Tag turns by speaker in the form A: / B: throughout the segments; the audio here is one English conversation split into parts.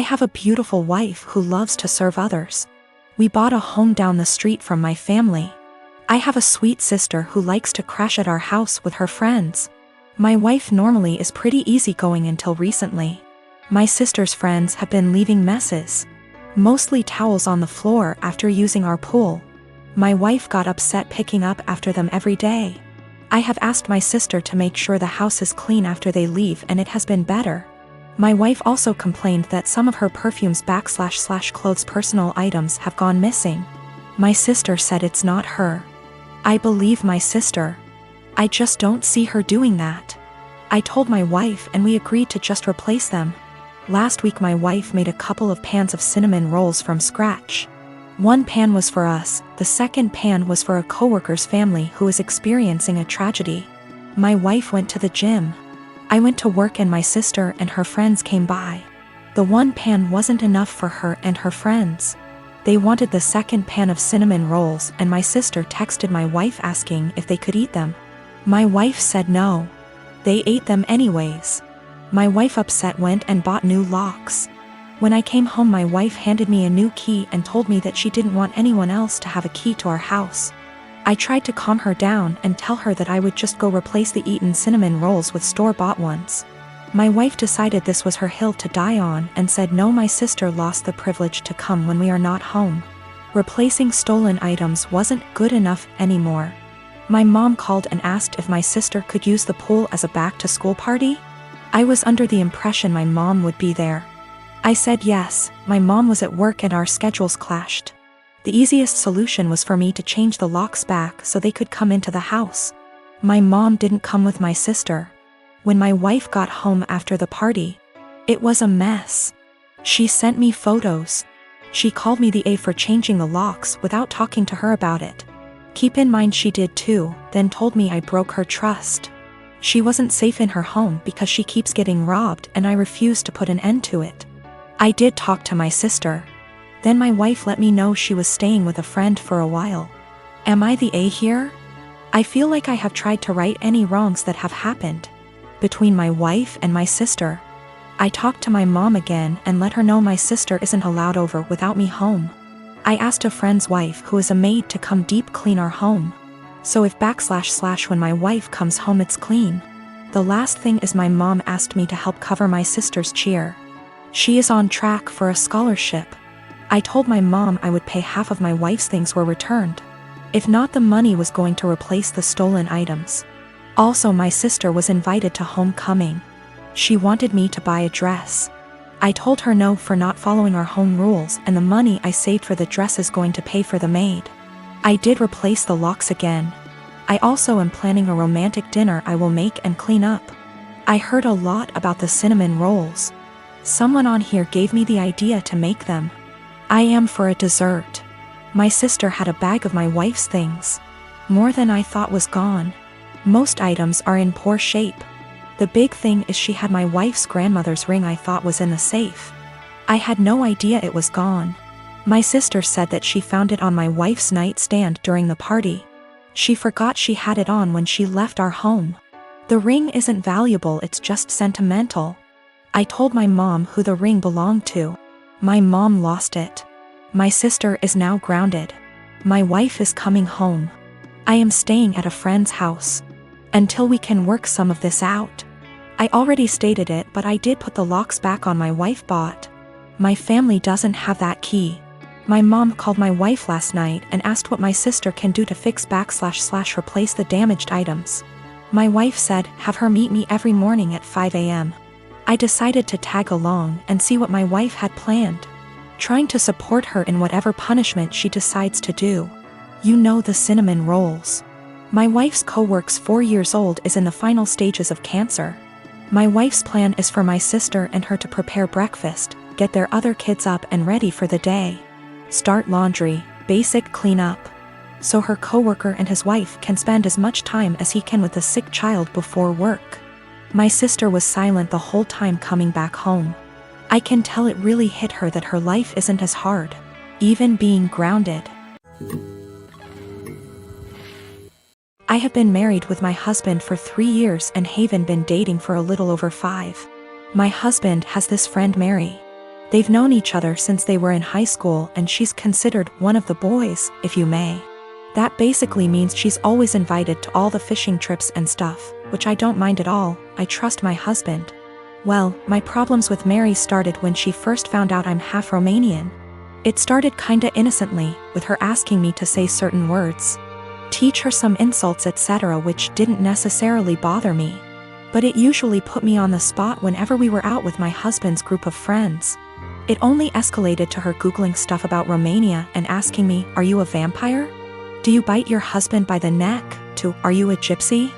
A: I have a beautiful wife who loves to serve others. We bought a home down the street from my family. I have a sweet sister who likes to crash at our house with her friends. My wife normally is pretty easygoing until recently. My sister's friends have been leaving messes, mostly towels on the floor after using our pool. My wife got upset picking up after them every day. I have asked my sister to make sure the house is clean after they leave, and it has been better. My wife also complained that some of her perfumes / clothes personal items have gone missing. My sister said it's not her. I believe my sister. I just don't see her doing that. I told my wife and we agreed to just replace them. Last week my wife made a couple of pans of cinnamon rolls from scratch. One pan was for us, the second pan was for a coworker's family who is experiencing a tragedy. My wife went to the gym. I went to work and my sister and her friends came by. The one pan wasn't enough for her and her friends. They wanted the second pan of cinnamon rolls and my sister texted my wife asking if they could eat them. My wife said no. They ate them anyways. My wife upset went and bought new locks. When I came home my wife handed me a new key and told me that she didn't want anyone else to have a key to our house. I tried to calm her down and tell her that I would just go replace the eaten cinnamon rolls with store-bought ones. My wife decided this was her hill to die on and said no, my sister lost the privilege to come when we are not home. Replacing stolen items wasn't good enough anymore. My mom called and asked if my sister could use the pool as a back-to-school party. I was under the impression my mom would be there. I said yes. My mom was at work and our schedules clashed. The easiest solution was for me to change the locks back so they could come into the house. My mom didn't come with my sister. When my wife got home after the party, it was a mess. She sent me photos. She called me the A for changing the locks without talking to her about it. Keep in mind she did too, then told me I broke her trust. She wasn't safe in her home because she keeps getting robbed and I refused to put an end to it. I did talk to my sister. Then my wife let me know she was staying with a friend for a while. Am I the A here? I feel like I have tried to right any wrongs that have happened between my wife and my sister. I talked to my mom again and let her know my sister isn't allowed over without me home. I asked a friend's wife who is a maid to come deep clean our home. So if / when my wife comes home it's clean. The last thing is my mom asked me to help cover my sister's cheer. She is on track for a scholarship. I told my mom I would pay half of my wife's things were returned. If not, the money was going to replace the stolen items. Also, my sister was invited to homecoming. She wanted me to buy a dress. I told her no for not following our home rules, and the money I saved for the dress is going to pay for the maid. I did replace the locks again. I also am planning a romantic dinner I will make and clean up. I heard a lot about the cinnamon rolls. Someone on here gave me the idea to make them. I am for a dessert. My sister had a bag of my wife's things. More than I thought was gone. Most items are in poor shape. The big thing is she had my wife's grandmother's ring I thought was in the safe. I had no idea it was gone. My sister said that she found it on my wife's nightstand during the party. She forgot she had it on when she left our home. The ring isn't valuable, it's just sentimental. I told my mom who the ring belonged to. My mom lost it. My sister is now grounded. My wife is coming home. I am staying at a friend's house until we can work some of this out. I already stated it, but I did put the locks back on my wife bought. My family doesn't have that key. My mom called my wife last night and asked what my sister can do to fix / replace the damaged items. My wife said have her meet me every morning at 5 a.m. I decided to tag along and see what my wife had planned, trying to support her in whatever punishment she decides to do. You know, the cinnamon rolls. My wife's co-worker's 4 years old is in the final stages of cancer. My wife's plan is for my sister and her to prepare breakfast, get their other kids up and ready for the day, start laundry, basic cleanup, so her co-worker and his wife can spend as much time as he can with the sick child before work. My sister was silent the whole time coming back home. I can tell it really hit her that her life isn't as hard, even being grounded. I have been married with my husband for 3 years and Haven been dating for a little over 5. My husband has this friend Mary. They've known each other since they were in high school and she's considered one of the boys, if you may. That basically means she's always invited to all the fishing trips and stuff, which I don't mind at all. I trust my husband. Well, my problems with Mary started when she first found out I'm half Romanian. It started kinda innocently, with her asking me to say certain words, teach her some insults etc., which didn't necessarily bother me. But it usually put me on the spot whenever we were out with my husband's group of friends. It only escalated to her Googling stuff about Romania and asking me, are you a vampire? Do you bite your husband by the neck? To, are you a gypsy?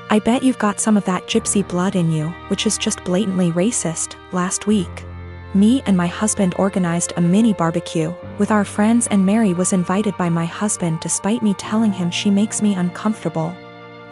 A: I bet you've got some of that gypsy blood in you, which is just blatantly racist. Last week, me and my husband organized a mini barbecue with our friends and Mary was invited by my husband despite me telling him she makes me uncomfortable.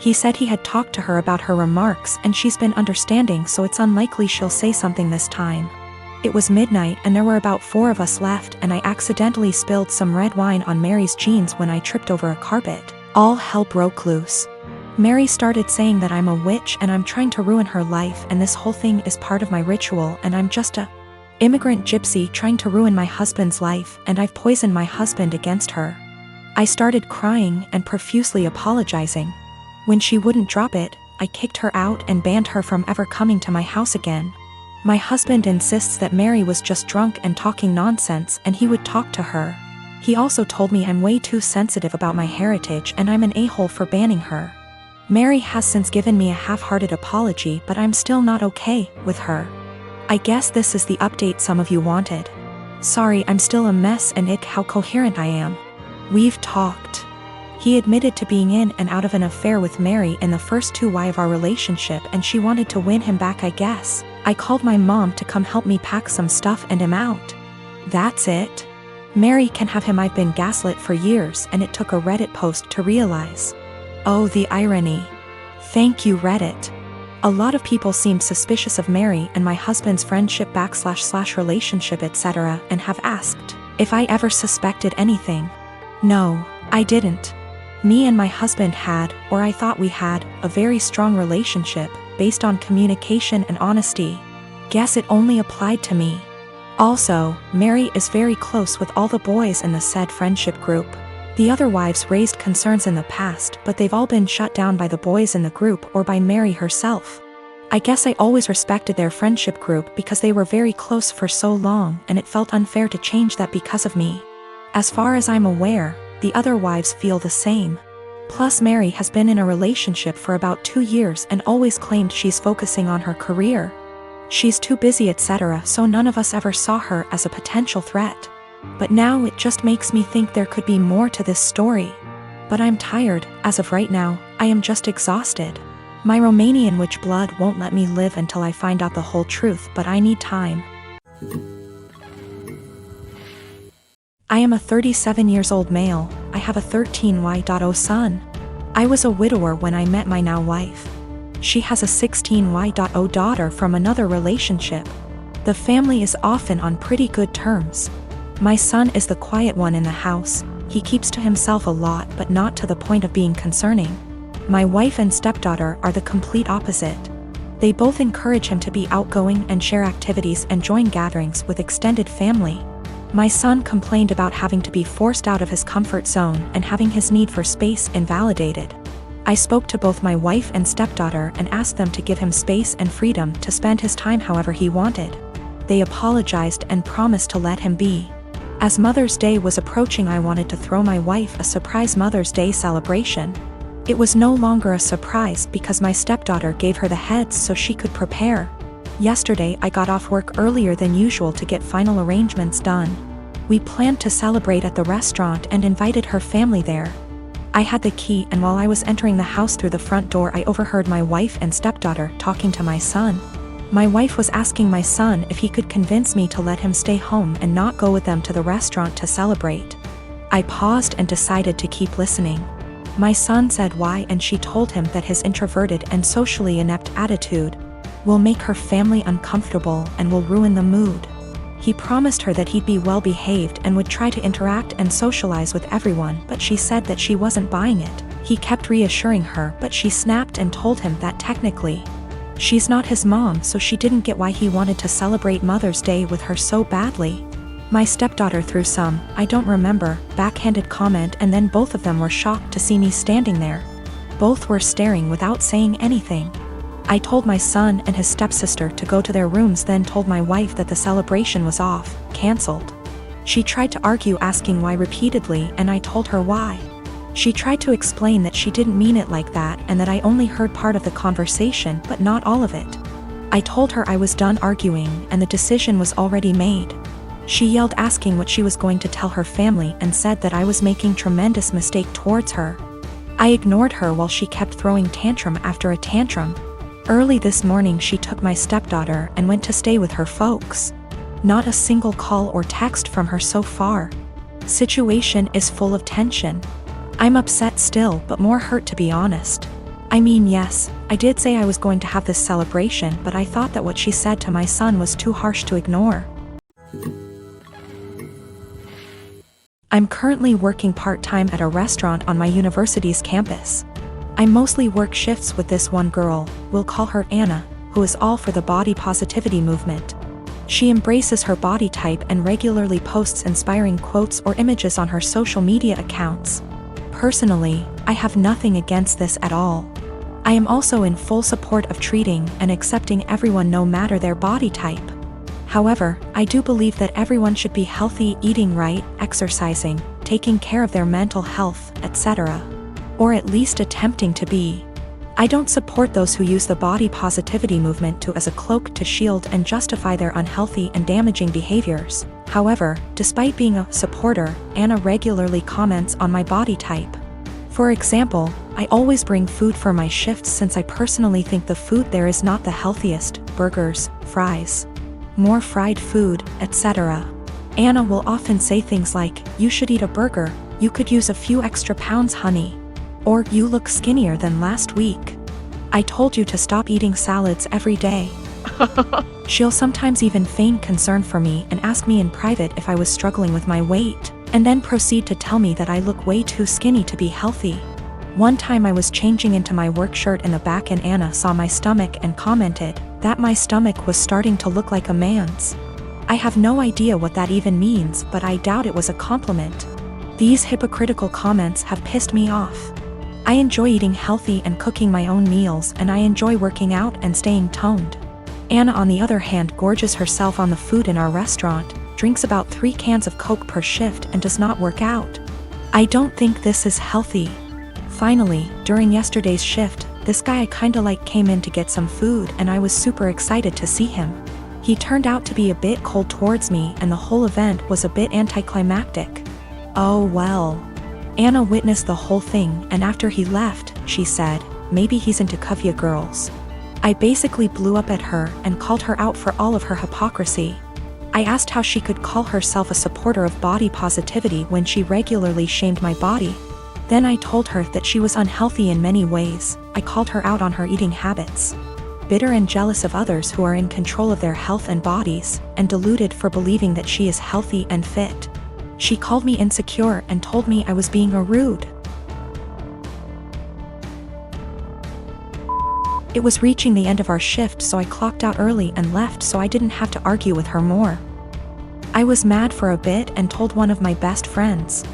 A: He said he had talked to her about her remarks and she's been understanding, so it's unlikely she'll say something this time. It was midnight and there were about 4 of us left and I accidentally spilled some red wine on Mary's jeans when I tripped over a carpet. All hell broke loose. Mary started saying that I'm a witch and I'm trying to ruin her life and this whole thing is part of my ritual and I'm just a immigrant gypsy trying to ruin my husband's life and I've poisoned my husband against her. I started crying and profusely apologizing. When she wouldn't drop it, I kicked her out and banned her from ever coming to my house again. My husband insists that Mary was just drunk and talking nonsense and he would talk to her. He also told me I'm way too sensitive about my heritage and I'm an a-hole for banning her. Mary has since given me a half-hearted apology, but I'm still not okay with her. I guess this is the update some of you wanted. Sorry, I'm still a mess and how coherent I am. We've talked. He admitted to being in and out of an affair with Mary in the first 2 years of our relationship and she wanted to win him back, I guess. I called my mom to come help me pack some stuff and him out. That's it. Mary can have him. I've been gaslit for years and it took a Reddit post to realize. Oh, the irony. Thank you, Reddit. A lot of people seemed suspicious of Mary and my husband's friendship / relationship etc. and have asked if I ever suspected anything. No, I didn't. Me and my husband had, or I thought we had, a very strong relationship, based on communication and honesty. Guess it only applied to me. Also, Mary is very close with all the boys in the said friendship group. The other wives raised concerns in the past, but they've all been shut down by the boys in the group or by Mary herself. I guess I always respected their friendship group because they were very close for so long and it felt unfair to change that because of me. As far as I'm aware, the other wives feel the same. Plus Mary has been in a relationship for about 2 years and always claimed she's focusing on her career. She's too busy etc., so none of us ever saw her as a potential threat. But now it just makes me think there could be more to this story. But I'm tired. As of right now, I am just exhausted. My Romanian witch blood won't let me live until I find out the whole truth, but I need time. I am a 37 years old male. I have a 13-year-old son. I was a widower when I met my now wife. She has a 16-year-old daughter from another relationship. The family is often on pretty good terms. My son is the quiet one in the house. He keeps to himself a lot but not to the point of being concerning. My wife and stepdaughter are the complete opposite. They both encourage him to be outgoing and share activities and join gatherings with extended family. My son complained about having to be forced out of his comfort zone and having his need for space invalidated. I spoke to both my wife and stepdaughter and asked them to give him space and freedom to spend his time however he wanted. They apologized and promised to let him be. As Mother's Day was approaching, I wanted to throw my wife a surprise Mother's Day celebration. It was no longer a surprise because my stepdaughter gave her the heads so she could prepare. Yesterday I got off work earlier than usual to get final arrangements done. We planned to celebrate at the restaurant and invited her family there. I had the key and while I was entering the house through the front door I overheard my wife and stepdaughter talking to my son. My wife was asking my son if he could convince me to let him stay home and not go with them to the restaurant to celebrate. I paused and decided to keep listening. My son said why and she told him that his introverted and socially inept attitude will make her family uncomfortable and will ruin the mood. He promised her that he'd be well behaved and would try to interact and socialize with everyone, but she said that she wasn't buying it. He kept reassuring her, but she snapped and told him that technically She's not his mom, so she didn't get why he wanted to celebrate Mother's Day with her so badly. My stepdaughter threw some, I don't remember, backhanded comment, and then both of them were shocked to see me standing there. Both were staring without saying anything. I told my son and his stepsister to go to their rooms, then told my wife that the celebration was off, cancelled. She tried to argue, asking why repeatedly, and I told her why. She tried to explain that she didn't mean it like that and that I only heard part of the conversation but not all of it. I told her I was done arguing and the decision was already made. She yelled, asking what she was going to tell her family, and said that I was making tremendous mistake towards her. I ignored her while she kept throwing tantrum after a tantrum. Early this morning she took my stepdaughter and went to stay with her folks. Not a single call or text from her so far. Situation is full of tension. I'm upset still, but more hurt, to be honest. I mean, yes, I did say I was going to have this celebration, but I thought that what she said to my son was too harsh to ignore. I'm currently working part-time at a restaurant on my university's campus. I mostly work shifts with this one girl, we'll call her Anna, who is all for the body positivity movement. She embraces her body type and regularly posts inspiring quotes or images on her social media accounts. Personally, I have nothing against this at all. I am also in full support of treating and accepting everyone no matter their body type. However, I do believe that everyone should be healthy, eating right, exercising, taking care of their mental health, etc. Or at least attempting to be. I don't support those who use the body positivity movement as a cloak to shield and justify their unhealthy and damaging behaviors. However, despite being a supporter, Anna regularly comments on my body type. For example, I always bring food for my shifts since I personally think the food there is not the healthiest: burgers, fries, more fried food, etc. Anna will often say things like, "You should eat a burger, you could use a few extra pounds, honey." Or, "You look skinnier than last week. I told you to stop eating salads every day." She'll sometimes even feign concern for me and ask me in private if I was struggling with my weight, and then proceed to tell me that I look way too skinny to be healthy. One time I was changing into my work shirt in the back and Anna saw my stomach and commented that my stomach was starting to look like a man's. I have no idea what that even means, but I doubt it was a compliment. These hypocritical comments have pissed me off. I enjoy eating healthy and cooking my own meals, and I enjoy working out and staying toned. Anna, on the other hand, gorges herself on the food in our restaurant, drinks about 3 cans of Coke per shift, and does not work out. I don't think this is healthy. Finally, during yesterday's shift, this guy I kinda like came in to get some food, and I was super excited to see him. He turned out to be a bit cold towards me, and the whole event was a bit anticlimactic. Oh well. Anna witnessed the whole thing, and after he left, she said, "Maybe he's into Kavya girls." I basically blew up at her and called her out for all of her hypocrisy. I asked how she could call herself a supporter of body positivity when she regularly shamed my body. Then I told her that she was unhealthy in many ways. I called her out on her eating habits. Bitter and jealous of others who are in control of their health and bodies, and deluded for believing that she is healthy and fit. She called me insecure and told me I was being rude. It was reaching the end of our shift, so I clocked out early and left so I didn't have to argue with her more. I was mad for a bit and told one of my best friends.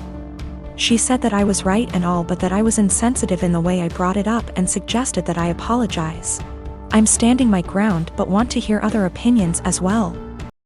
A: She said that I was right and all, but that I was insensitive in the way I brought it up and suggested that I apologize. I'm standing my ground but want to hear other opinions as well.